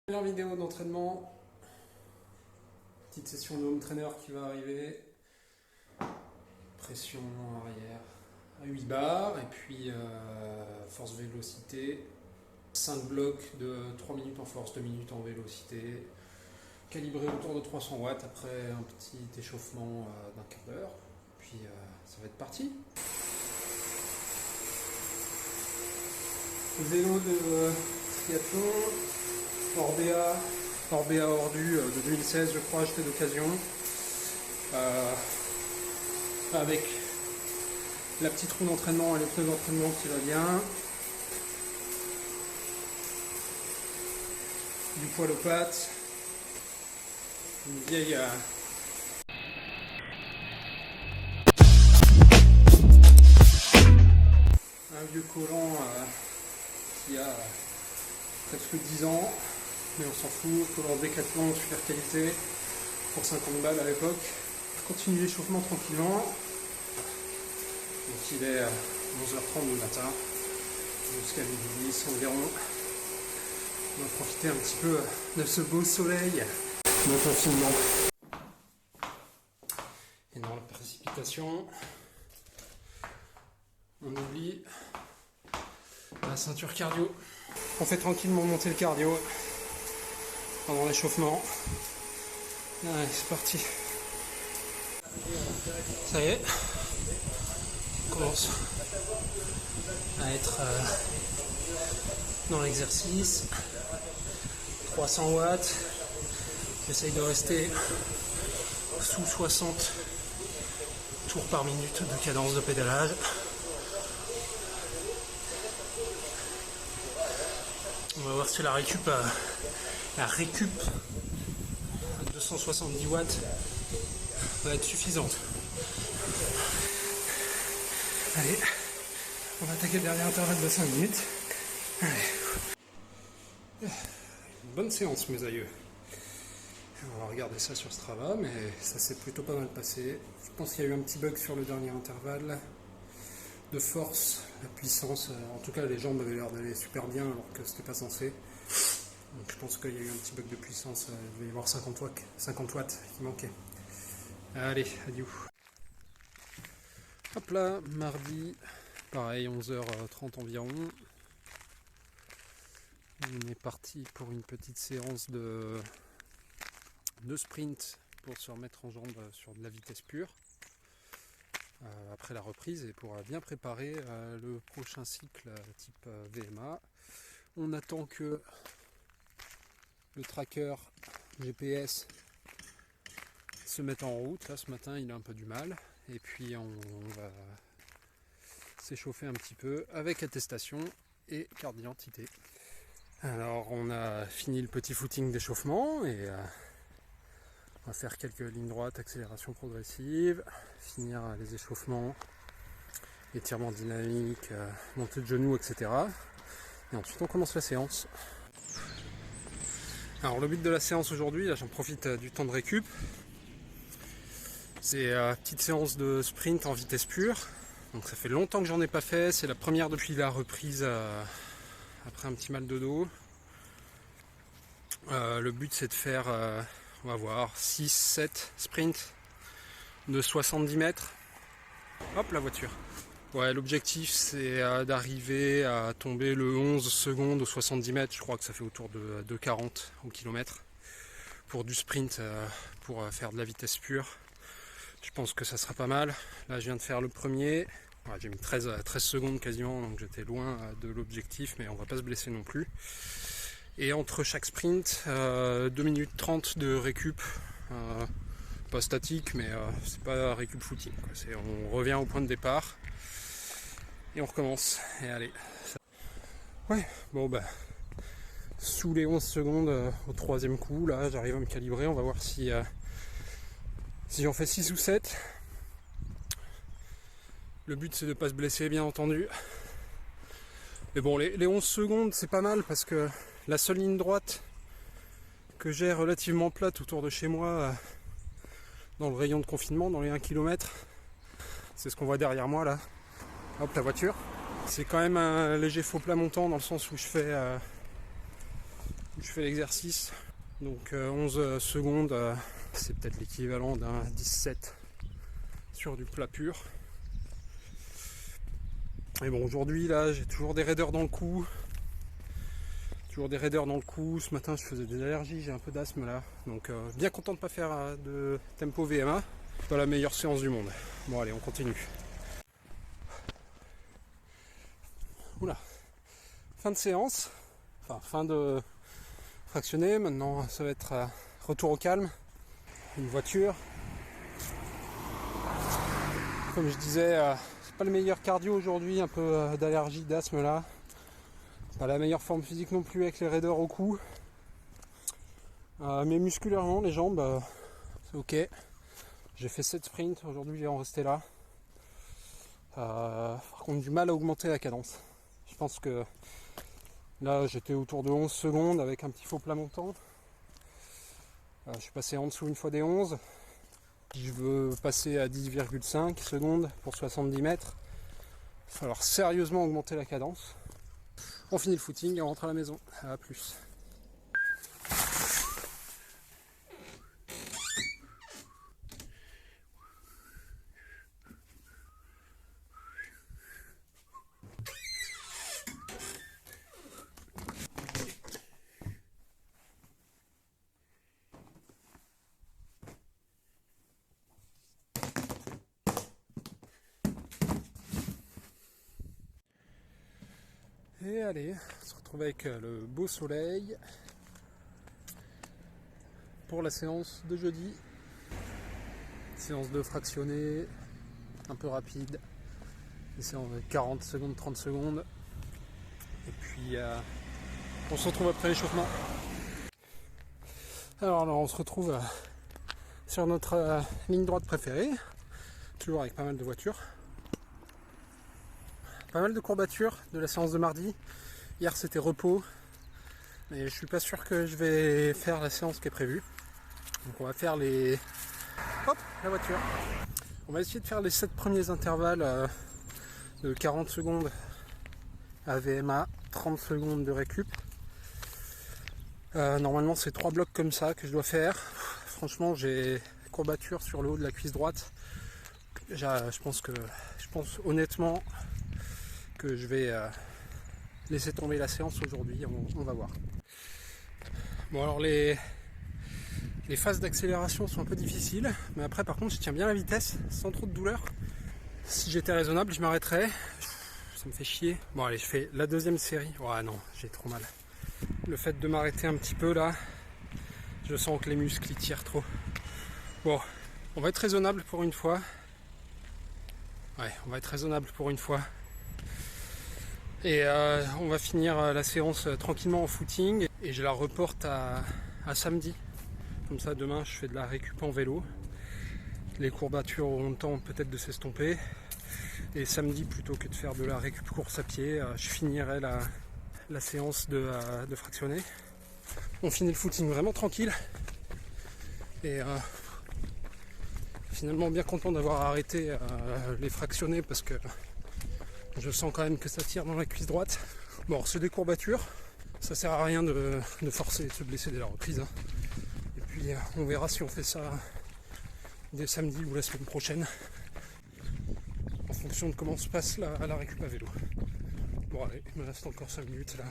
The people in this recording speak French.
Première vidéo d'entraînement, petite session de home trainer qui va arriver, pression arrière à 8 bars et puis force vélocité, 5 blocs de 3 minutes en force, 2 minutes en vélocité, calibré autour de 300 watts après un petit échauffement d'un quart d'heure, puis ça va être parti. Vélo de triathlon, Orbea Ordu de 2016 je crois, acheté d'occasion, avec la petite roue d'entraînement et les pneus d'entraînement qui va bien, du poil aux pattes, une vieille un vieux collant qui a presque 10 ans, mais on s'en fout, collant Décathlon, super qualité, pour 50 balles à l'époque. Je continue l'échauffement tranquillement, donc il est 11h30 du matin, jusqu'à midi 10 environ. On va profiter un petit peu de ce beau soleil de confinement. Et dans la précipitation, on oublie la ceinture cardio. On fait tranquillement monter le cardio pendant l'échauffement. Allez, c'est parti. Ça y est, on commence à être dans l'exercice. 300 watts. J'essaye de rester sous 60 tours par minute de cadence de pédalage. On va voir si la récup à 270 watts va être suffisante. Allez, on va attaquer le dernier intervalle de 5 minutes. Allez. Une bonne séance, mes aïeux. On va regarder ça sur Strava, mais ça s'est plutôt pas mal passé. Je pense qu'il y a eu un petit bug sur le dernier intervalle de force, la puissance. En tout cas, les jambes avaient l'air d'aller super bien alors que c'était pas censé. Donc je pense qu'il y a eu un petit bug de puissance. Il devait y avoir 50 watts qui manquaient. Allez, adieu. Hop là, mardi, pareil, 11h30 environ. On est parti pour une petite séance de sprint pour se remettre en jambes sur de la vitesse pure après la reprise et pour bien préparer le prochain cycle type VMA. On attend que le tracker GPS se mette en route. Là ce matin il a un peu du mal et puis on va s'échauffer un petit peu avec attestation et carte d'identité. Alors on a fini le petit footing d'échauffement et on va faire quelques lignes droites, accélération progressive, finir les échauffements, étirement dynamique, montée de genoux, etc. Et ensuite on commence la séance. Alors le but de la séance aujourd'hui, là j'en profite du temps de récup, c'est une petite séance de sprint en vitesse pure. Donc ça fait longtemps que j'en ai pas fait, c'est la première depuis la reprise après un petit mal de dos. Le but c'est de faire, on va voir, 6-7 sprints de 70 mètres. Hop la voiture. Ouais, l'objectif c'est d'arriver à tomber le 11 secondes aux 70 mètres. Je crois que ça fait autour de 2,40 au kilomètre. Pour du sprint, pour faire de la vitesse pure. Je pense que ça sera pas mal. Là je viens de faire le premier. Ouais, j'ai mis 13 secondes quasiment, donc j'étais loin de l'objectif, mais on va pas se blesser non plus. Et entre chaque sprint, 2 minutes 30 de récup, pas statique, mais c'est pas récup footing, quoi. On revient au point de départ et on recommence. Et allez. Ouais, bon bah, sous les 11 secondes au troisième coup, là j'arrive à me calibrer, on va voir si j'en fais 6 ou 7. Le but c'est de ne pas se blesser, bien entendu. Mais bon, les 11 secondes c'est pas mal parce que la seule ligne droite que j'ai relativement plate autour de chez moi, dans le rayon de confinement, dans les 1 km, c'est ce qu'on voit derrière moi là. Hop, la voiture. C'est quand même un léger faux plat montant dans le sens où je fais je fais l'exercice. Donc 11 secondes, c'est peut-être l'équivalent d'un 17 sur du plat pur. Mais bon, aujourd'hui là j'ai toujours des raideurs dans le cou. Ce matin je faisais des allergies, j'ai un peu d'asthme là. Donc bien content de ne pas faire de tempo VMA. Pas la meilleure séance du monde. Bon allez, on continue. Oula. Fin de séance. Enfin fin de fractionné. Maintenant ça va être retour au calme. Une voiture. Comme je disais, c'est pas le meilleur cardio aujourd'hui, un peu d'allergie, d'asthme là. Pas la meilleure forme physique non plus avec les raideurs au cou. Mais musculairement, les jambes, c'est ok. J'ai fait 7 sprints, aujourd'hui j'ai en resté là. Par contre, du mal à augmenter la cadence. Je pense que là j'étais autour de 11 secondes avec un petit faux plat montant. Je suis passé en dessous une fois des 11. Si je veux passer à 10,5 secondes pour 70 mètres, il va falloir sérieusement augmenter la cadence. On finit le footing et on rentre à la maison. À plus. Et allez, on se retrouve avec le beau soleil pour la séance de jeudi. Séance de fractionné, un peu rapide. Une séance de 40 secondes, 30 secondes. Et puis on se retrouve après l'échauffement. Alors là, on se retrouve sur notre ligne droite préférée. Toujours avec pas mal de voitures. Pas mal de courbatures de la séance de mardi. Hier c'était repos. Mais je suis pas sûr que je vais faire la séance qui est prévue. Donc on va faire les... Hop, la voiture. On va essayer de faire les 7 premiers intervalles de 40 secondes à VMA, 30 secondes de récup. Normalement c'est 3 blocs comme ça que je dois faire. Franchement j'ai courbature sur le haut de la cuisse droite. Je pense honnêtement que je vais laisser tomber la séance aujourd'hui, on va voir. Bon alors les phases d'accélération sont un peu difficiles, mais après par contre je tiens bien la vitesse sans trop de douleur. Si j'étais raisonnable je m'arrêterais, ça me fait chier. Bon allez, je fais la deuxième série. Oh non, j'ai trop mal. Le fait de m'arrêter un petit peu là, je sens que les muscles ils tirent trop. Bon, on va être raisonnable pour une fois. Ouais, on va être raisonnable pour une fois. Et on va finir la séance tranquillement en footing et je la reporte à samedi. Comme ça demain je fais de la récup en vélo. Les courbatures auront le temps peut-être de s'estomper. Et samedi, plutôt que de faire de la récup course à pied, je finirai la séance de fractionné. On finit le footing vraiment tranquille. Et finalement bien content d'avoir arrêté les fractionnés parce que je sens quand même que ça tire dans la cuisse droite. Bon, c'est des courbatures. Ça sert à rien de forcer et de se blesser dès la reprise. Et puis on verra si on fait ça dès samedi ou la semaine prochaine. En fonction de comment se passe la récup à vélo. Bon allez, il me reste encore 5 minutes là.